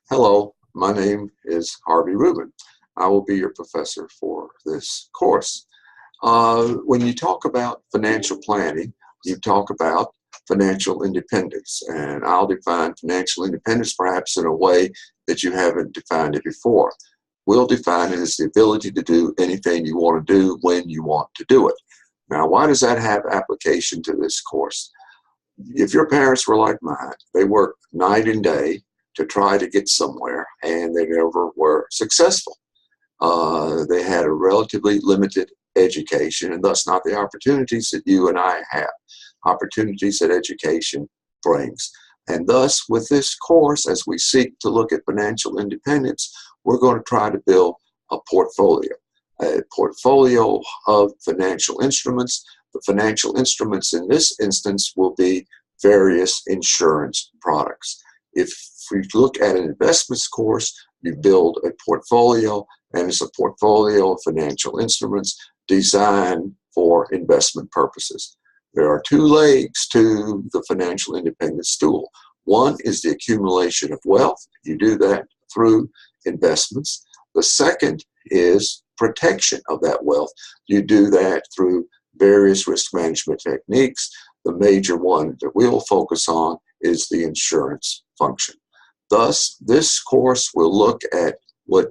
Hello, my name is Harvey Rubin. I will be your professor for this course. When you talk about financial planning, you talk about financial independence, and I'll define financial independence perhaps in a way that you haven't defined it before. We'll define it as the ability to do anything you want to do when you want to do it. Now, why does that have application to this course? If your parents were like mine, they worked night and day to try to get somewhere, and they never were successful. They had a relatively limited education, and thus not the opportunities that you and I have, opportunities that education brings. And thus, with this course, as we seek to look at financial independence, we're going to try to build a portfolio of financial instruments. The financial instruments in this instance will be various insurance products. If we look at an investments course, you build a portfolio, and it's a portfolio of financial instruments designed for investment purposes. There are two legs to the financial independence stool. One is the accumulation of wealth. You do that through investments. The second is protection of that wealth. You do that through various risk management techniques. The major one that we'll focus on is the insurance function. Thus, this course will look at what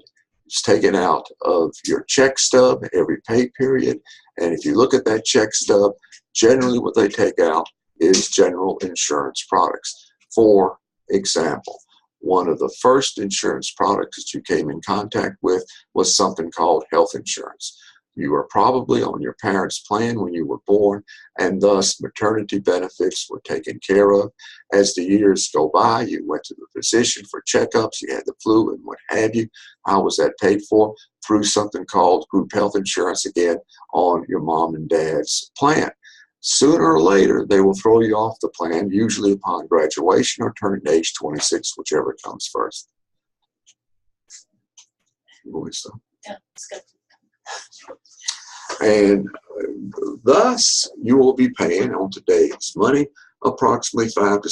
is taken out of your check stub every pay period. And if you look at that check stub, generally what they take out is general insurance products. For example, one of the first insurance products that you came in contact with was something called health insurance. You were probably on your parents' plan when you were born, and thus maternity benefits were taken care of. As the years go by, you went to the physician for checkups, you had the flu and what have you. How was that paid for? Through something called group health insurance, again, on your mom and dad's plan. Sooner or later, they will throw you off the plan, usually upon graduation or turning age 26, whichever comes first. Yeah, it's good. And thus, you will be paying on today's money approximately $500 to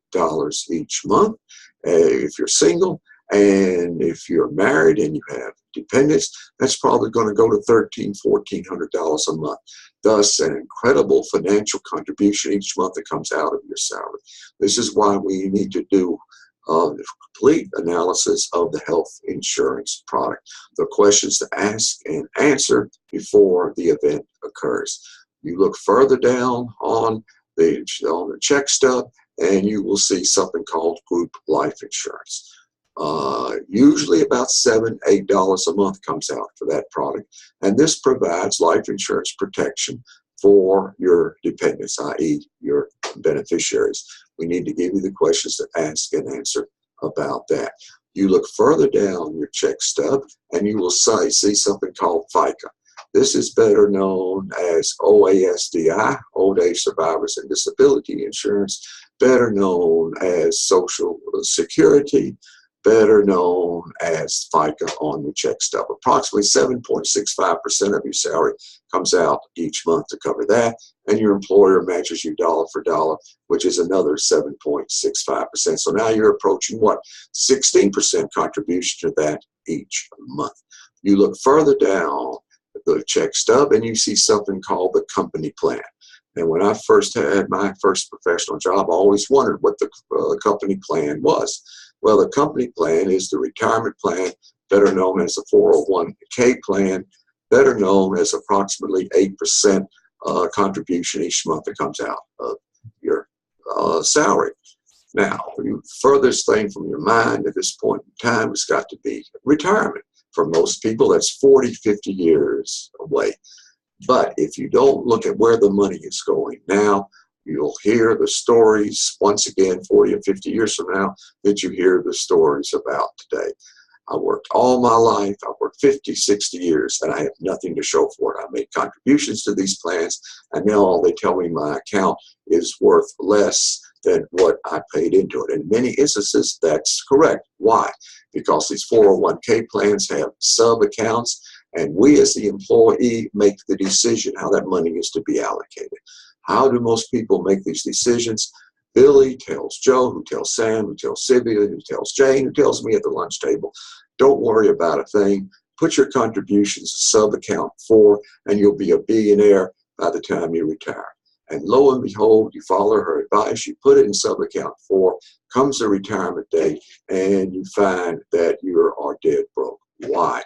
$600 each month if you're single. And if you're married and you have dependents, that's probably going to go to $1,300, $1,400 a month. Thus, an incredible financial contribution each month that comes out of your salary. This is why we need to do the complete analysis of the health insurance product, the questions to ask and answer before the event occurs. You look further down on the check stub, and you will see something called group life insurance. Usually about $7, $8 a month comes out for that product, and this provides life insurance protection for your dependents, i.e. your beneficiaries. We need to give you the questions to ask and answer about that. You look further down your check stub, and you will see something called FICA. This is better known as OASDI, Old Age Survivors and Disability Insurance, better known as Social Security, better known as FICA on the check stub. Approximately 7.65% of your salary comes out each month to cover that, and your employer matches you dollar for dollar, which is another 7.65%. So now you're approaching what? 16% contribution to that each month. You look further down the check stub, and you see something called the company plan. And when I first had my first professional job, I always wondered what the company plan was. Well, the company plan is the retirement plan, better known as the 401k plan, better known as approximately 8% contribution each month that comes out of your salary. Now, the furthest thing from your mind at this point in time has got to be retirement. For most people, that's 40, 50 years away. But if you don't look at where the money is going now, you'll hear the stories, once again, 40 or 50 years from now, that you hear the stories about today. I worked all my life. I worked 50, 60 years, and I have nothing to show for it. I made contributions to these plans, and now all they tell me my account is worth less than what I paid into it. In many instances, that's correct. Why? Because these 401k plans have sub-accounts, and we as the employee make the decision how that money is to be allocated. How do most people make these decisions? Billy tells Joe, who tells Sam, who tells Sylvia, who tells Jane, who tells me at the lunch table, don't worry about a thing. Put your contributions to sub-account 4 and you'll be a billionaire by the time you retire. And lo and behold, you follow her advice, you put it in sub-account 4, comes the retirement date, and you find that you are dead broke. Why?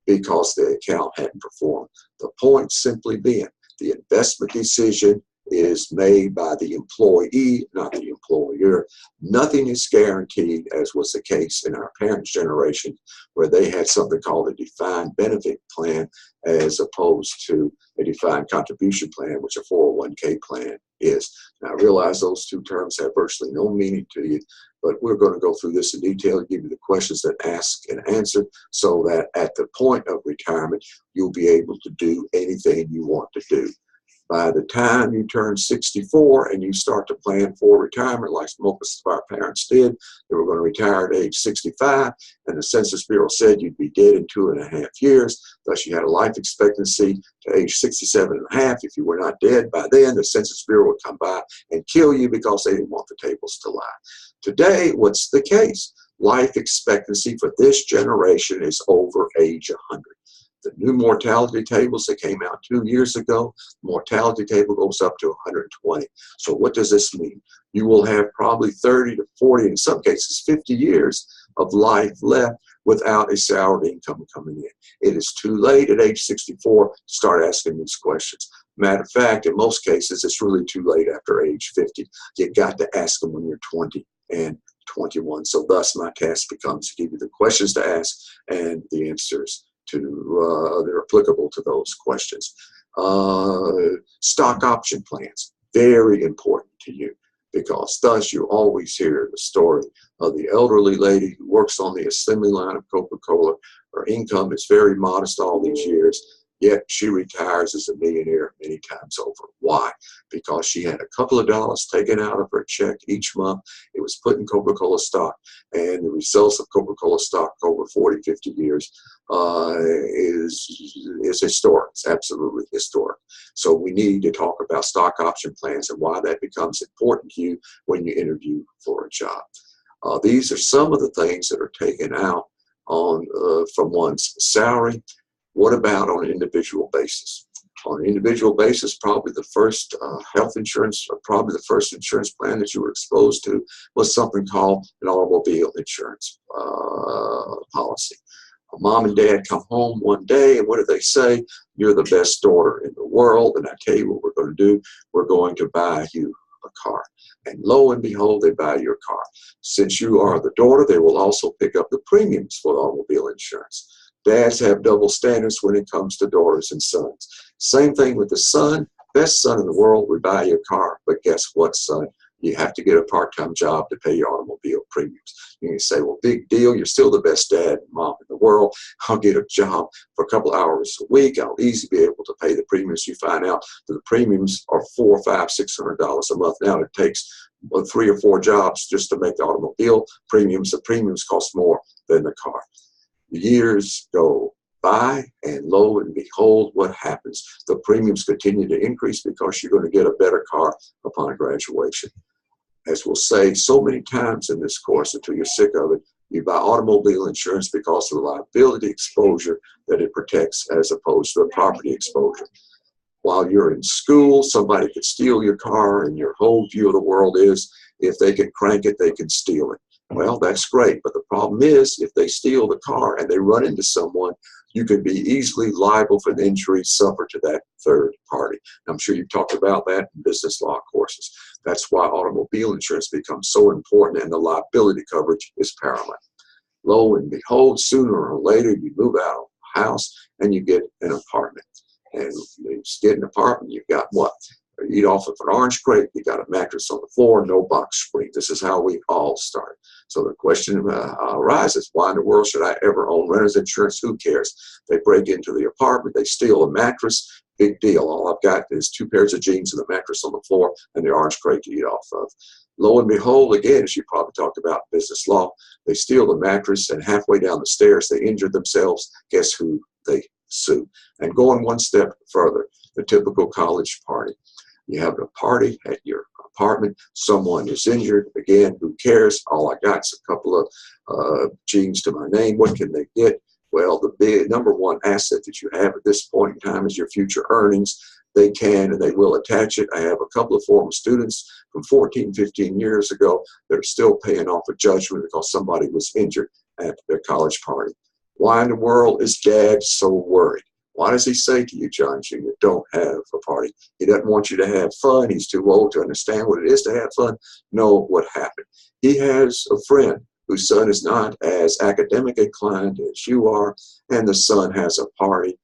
Because the account hadn't performed. The point simply being, the investment decision is made by the employee, not the employer. Nothing is guaranteed, as was the case in our parents' generation, where they had something called a defined benefit plan as opposed to a defined contribution plan, which a 401k plan is. Now, I realize those two terms have virtually no meaning to you, but we're going to go through this in detail and give you the questions that ask and answer so that at the point of retirement, you'll be able to do anything you want to do. By the time you turn 64 and you start to plan for retirement, like most of our parents did, they were going to retire at age 65, and the Census Bureau said you'd be dead in 2.5 years. Thus, you had a life expectancy to age 67.5. If you were not dead by then, the Census Bureau would come by and kill you because they didn't want the tables to lie. Today, what's the case? Life expectancy for this generation is over age 100. The new mortality tables that came out 2 years ago, mortality table goes up to 120. So what does this mean? You will have probably 30 to 40, in some cases 50 years of life left without a salaried income coming in. It is too late at age 64 to start asking these questions. Matter of fact, in most cases, it's really too late after age 50. You got to ask them when you're 20 and 21. So thus my task becomes to give you the questions to ask and the answers that are applicable to those questions. Stock option plans, very important to you, because thus you always hear the story of the elderly lady who works on the assembly line of Coca-Cola. Her income is very modest all these years, yet she retires as a millionaire many times over. Why? Because she had a couple of dollars taken out of her check each month. It was put in Coca-Cola stock, and the results of Coca-Cola stock over 40, 50 years is historic. It's absolutely historic. So we need to talk about stock option plans and why that becomes important to you when you interview for a job. These are some of the things that are taken out on from one's salary. What about on an individual basis? On an individual basis, probably the first health insurance, or probably the first insurance plan that you were exposed to was something called an automobile insurance policy. Mom and dad come home one day, and what do they say? You're the best daughter in the world, and I tell you what we're going to do. We're going to buy you a car. And lo and behold, they buy your car. Since you are the daughter, they will also pick up the premiums for the automobile insurance. Dads have double standards when it comes to daughters and sons. Same thing with the son. Best son in the world, we buy your car. But guess what, son? You have to get a part-time job to pay your automobile premiums. You can say, well, big deal. You're still the best dad and mom in the world. I'll get a job for a couple hours a week. I'll easily be able to pay the premiums. You find out that the premiums are $400, $500, $600 a month. Now it takes 3 or 4 jobs just to make the automobile premiums. The premiums cost more than the car. Years go by, and lo and behold, what happens? The premiums continue to increase because you're going to get a better car upon graduation. As we'll say so many times in this course until you're sick of it, you buy automobile insurance because of the liability exposure that it protects as opposed to the property exposure. While you're in school, somebody could steal your car, and your whole view of the world is if they can crank it, they can steal it. Well, that's great, but the problem is if they steal the car and they run into someone, you could be easily liable for the injury suffered to that third party. I'm sure you've talked about that in business law courses. That's why automobile insurance becomes so important, and the liability coverage is paramount. Lo and behold, sooner or later, you move out of the house and you get an apartment. And you get an apartment, you've got what? You eat off of an orange crate, you got a mattress on the floor, no box spring. This is how we all start. So the question arises, why in the world should I ever own renter's insurance? Who cares? They break into the apartment, they steal a mattress, big deal. All I've got is 2 pairs of jeans and a mattress on the floor and the orange crate to eat off of. Lo and behold, again, as you probably talked about business law, they steal the mattress, and halfway down the stairs, they injure themselves. Guess who they sue? And going one step further, the typical college party. You have a party at your apartment, someone is injured. Again, who cares? All I got is a couple of genes to my name. What can they get? Well, the big number one asset that you have at this point in time is your future earnings. They can and they will attach it. I have a couple of former students from 14, 15 years ago that are still paying off a judgment because somebody was injured at their college party. Why in the world is Dad so worried? Why does he say to you, John Jr., don't have a party? He doesn't want you to have fun. He's too old to understand what it is to have fun. Know what happened. He has a friend whose son is not as academic inclined as you are, and the son has a party.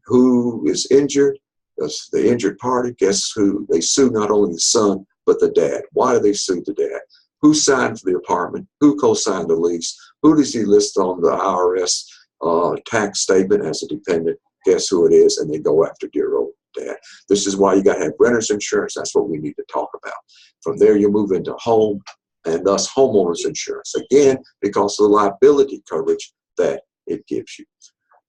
Who is injured? The injured party. Guess who? They sue not only the son, but the dad. Why do they sue the dad? Who signed for the apartment? Who co-signed the lease? Who does he list on the IRS tax statement as a dependent? Guess who it is? And they go after dear old dad. This is why you got to have renter's insurance. That's what we need to talk about. From there, you move into home and thus homeowner's insurance. Again, because of the liability coverage that it gives you.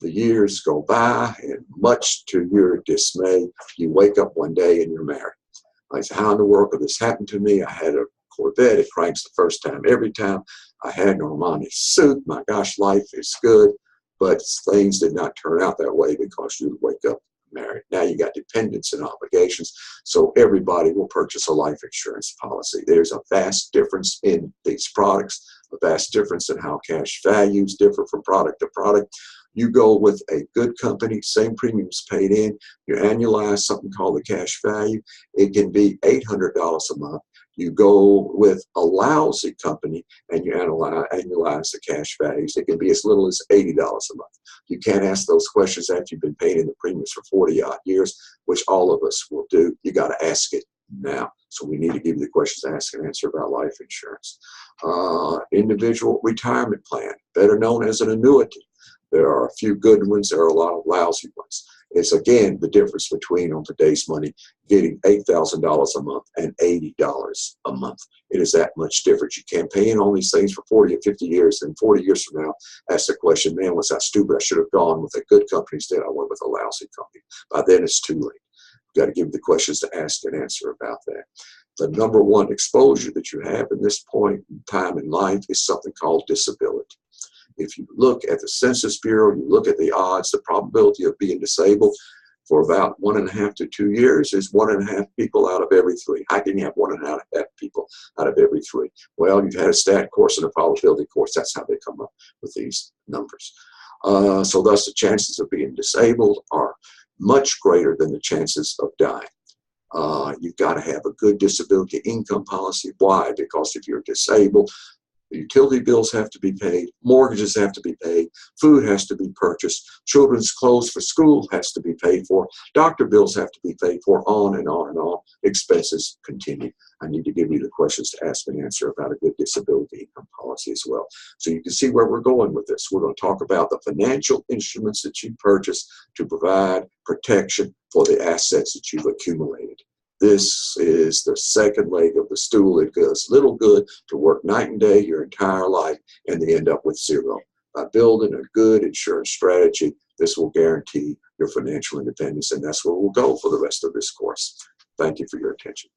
The years go by, and much to your dismay, you wake up one day and you're married. I said, how in the world could this happen to me? I had a Corvette. It cranks the first time every time. I had an Armani suit. My gosh, life is good. But things did not turn out that way because you wake up married. Now you got dependents and obligations. So everybody will purchase a life insurance policy. There's a vast difference in these products, a vast difference in how cash values differ from product to product. You go with a good company, same premiums paid in, you annualize something called the cash value. It can be $800 a month. You go with a lousy company and you annualize the cash values. It can be as little as $80 a month. You can't ask those questions after you've been paying in the premiums for 40-odd years, which all of us will do. You got to ask it now. So we need to give you the questions to ask and answer about life insurance. Individual retirement plan, better known as an annuity. There are a few good ones. There are a lot of lousy ones. It's, again, the difference between, on today's money, getting $8,000 a month and $80 a month. It is that much different. You can't pay in on these things for 40 or 50 years. And 40 years from now, ask the question, man, was I stupid? I should have gone with a good company instead. I went with a lousy company. By then, it's too late. You've got to give the questions to ask and answer about that. The number one exposure that you have at this point in time in life is something called disability. If you look at the Census Bureau, you look at the odds, the probability of being disabled for about 1.5 to 2 years is 1.5 people out of every 3. How can you have 1.5 people out of every 3? Well, you've had a stat course and a probability course. That's how they come up with these numbers. So thus the chances of being disabled are much greater than the chances of dying. You've got to have a good disability income policy. Why? Because if you're disabled, the utility bills have to be paid, mortgages have to be paid, food has to be purchased, children's clothes for school has to be paid for, doctor bills have to be paid for, on and on and on. Expenses continue. I need to give you the questions to ask and answer about a good disability income policy as well. So you can see where we're going with this. We're going to talk about the financial instruments that you purchase to provide protection for the assets that you've accumulated. This is the second leg of the stool. It does little good to work night and day your entire life and they end up with zero. By building a good insurance strategy, this will guarantee your financial independence, and that's where we'll go for the rest of this course. Thank you for your attention.